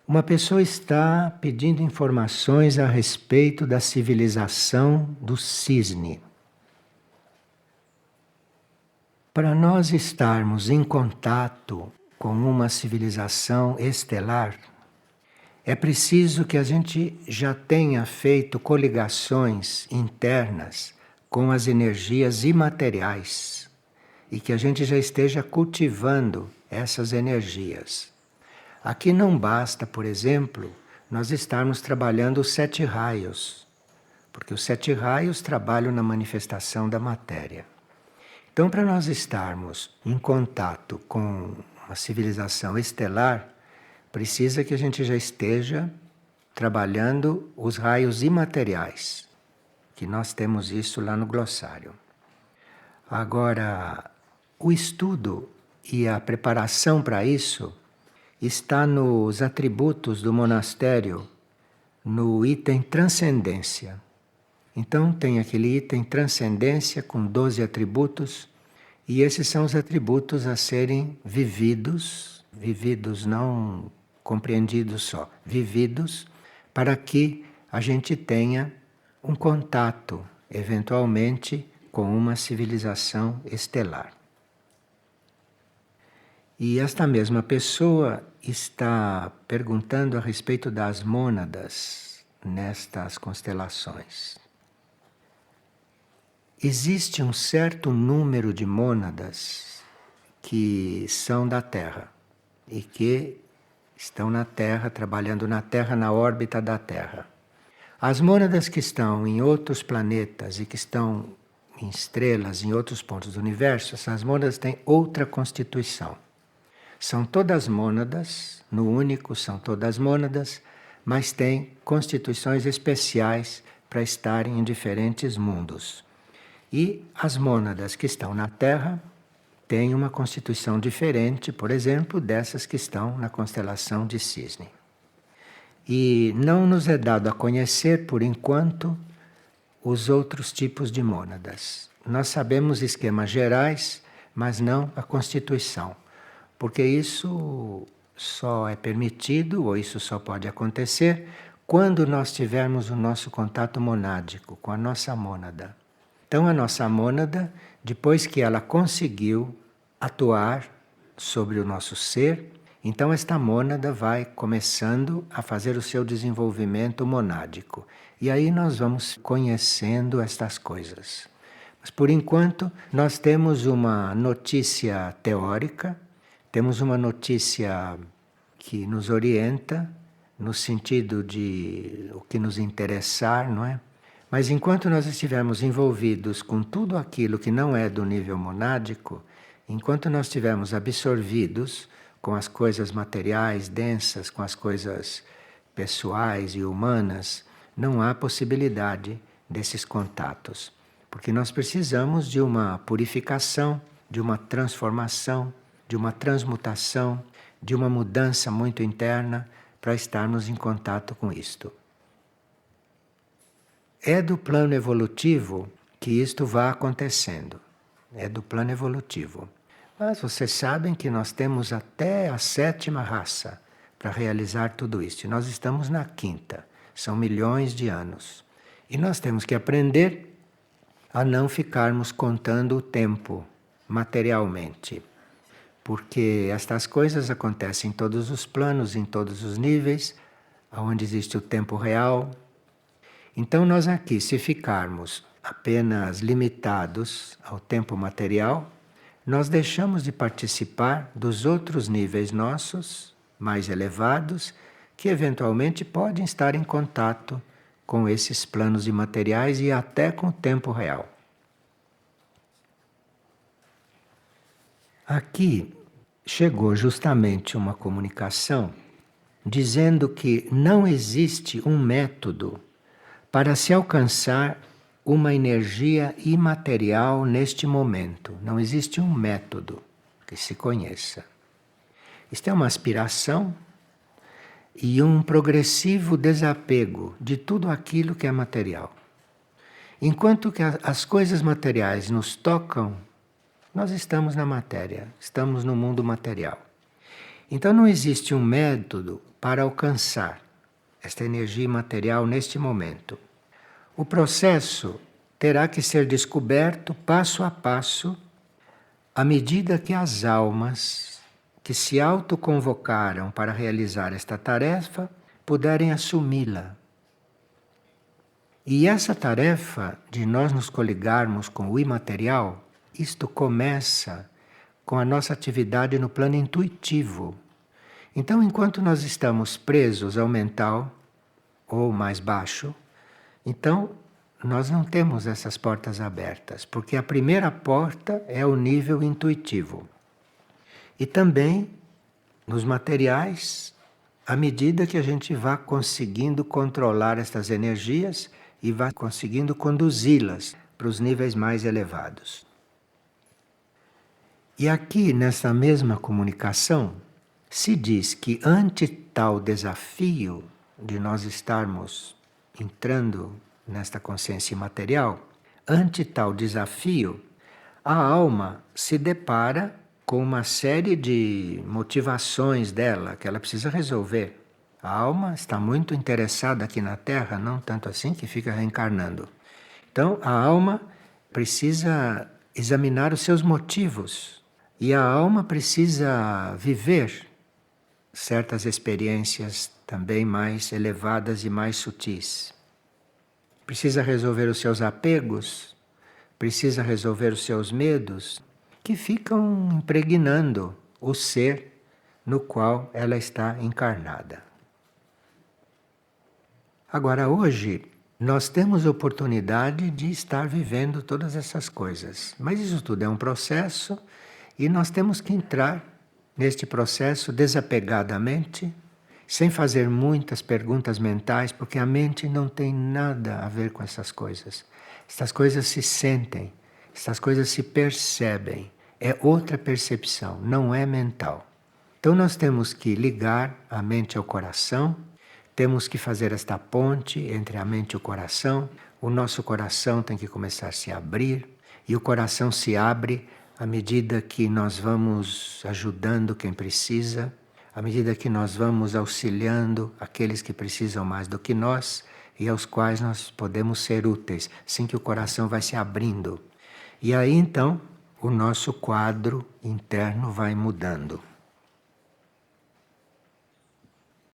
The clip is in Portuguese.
Uma pessoa está pedindo informações a respeito da civilização do cisne. Para nós estarmos em contato com uma civilização estelar, é preciso que a gente já tenha feito coligações internas com as energias imateriais e que a gente já esteja cultivando essas energias. Aqui não basta, por exemplo, nós estarmos trabalhando os 7 raios, porque os 7 raios trabalham na manifestação da matéria. Então, para nós estarmos em contato com uma civilização estelar, precisa que a gente já esteja trabalhando os raios imateriais, que nós temos isso lá no glossário. Agora, o estudo e a preparação para isso está nos atributos do monastério, no item transcendência. Então tem aquele item transcendência com 12 atributos, e esses são os atributos a serem vividos, vividos não compreendidos só, vividos, para que a gente tenha um contato, eventualmente, com uma civilização estelar. E esta mesma pessoa está perguntando a respeito das mônadas nestas constelações. Existe um certo número de mônadas que são da Terra e que estão na Terra, trabalhando na Terra, na órbita da Terra. As mônadas que estão em outros planetas e que estão em estrelas, em outros pontos do universo, essas mônadas têm outra constituição. São todas mônadas, no único são todas mônadas, mas têm constituições especiais para estarem em diferentes mundos. E as mônadas que estão na Terra têm uma constituição diferente, por exemplo, dessas que estão na constelação de Cisne. E não nos é dado a conhecer, por enquanto, os outros tipos de mônadas. Nós sabemos esquemas gerais, mas não a constituição, porque isso só é permitido, ou isso só pode acontecer, quando nós tivermos o nosso contato monádico com a nossa mônada. Então, a nossa mônada, depois que ela conseguiu atuar sobre o nosso ser, então esta mônada vai começando a fazer o seu desenvolvimento monádico. E aí nós vamos conhecendo estas coisas. Mas, por enquanto, nós temos uma notícia teórica, temos uma notícia que nos orienta, no sentido de o que nos interessar, não é? Mas enquanto nós estivermos envolvidos com tudo aquilo que não é do nível monádico, enquanto nós estivermos absorvidos com as coisas materiais densas, com as coisas pessoais e humanas, não há possibilidade desses contatos. Porque nós precisamos de uma purificação, de uma transformação, de uma transmutação, de uma mudança muito interna para estarmos em contato com isto. É do plano evolutivo que isto vai acontecendo. É do plano evolutivo. Mas vocês sabem que nós temos até a 7ª raça para realizar tudo isso. E nós estamos na 5ª. São milhões de anos. E nós temos que aprender a não ficarmos contando o tempo materialmente. Porque estas coisas acontecem em todos os planos, em todos os níveis, onde existe o tempo real. Então nós aqui, se ficarmos apenas limitados ao tempo material, nós deixamos de participar dos outros níveis nossos, mais elevados, que eventualmente podem estar em contato com esses planos imateriais e até com o tempo real. Aqui chegou justamente uma comunicação dizendo que não existe um método para se alcançar uma energia imaterial neste momento. Não existe um método que se conheça. Isto é uma aspiração e um progressivo desapego de tudo aquilo que é material. Enquanto que as coisas materiais nos tocam, nós estamos na matéria, estamos no mundo material. Então não existe um método para alcançar esta energia imaterial neste momento. O processo terá que ser descoberto passo a passo, à medida que as almas que se autoconvocaram para realizar esta tarefa puderem assumi-la. E essa tarefa de nós nos coligarmos com o imaterial, isto começa com a nossa atividade no plano intuitivo. Então, enquanto nós estamos presos ao mental, ou mais baixo, então nós não temos essas portas abertas, porque a primeira porta é o nível intuitivo. E também nos materiais, à medida que a gente vá conseguindo controlar estas energias e vá conseguindo conduzi-las para os níveis mais elevados. E aqui, nessa mesma comunicação, se diz que ante tal desafio de nós estarmos entrando nesta consciência imaterial, ante tal desafio, a alma se depara com uma série de motivações dela que ela precisa resolver. A alma está muito interessada aqui na Terra, não tanto assim que fica reencarnando. Então, a alma precisa examinar os seus motivos e a alma precisa viver certas experiências também mais elevadas e mais sutis. Precisa resolver os seus apegos, precisa resolver os seus medos, que ficam impregnando o ser no qual ela está encarnada. Agora, hoje, nós temos a oportunidade de estar vivendo todas essas coisas, mas isso tudo é um processo e nós temos que entrar neste processo desapegadamente, sem fazer muitas perguntas mentais, porque a mente não tem nada a ver com essas coisas. Essas coisas se sentem, essas coisas se percebem. É outra percepção, não é mental. Então nós temos que ligar a mente ao coração, temos que fazer esta ponte entre a mente e o coração. O nosso coração tem que começar a se abrir, e o coração se abre à medida que nós vamos ajudando quem precisa, à medida que nós vamos auxiliando aqueles que precisam mais do que nós e aos quais nós podemos ser úteis, assim que o coração vai se abrindo. E aí então o nosso quadro interno vai mudando.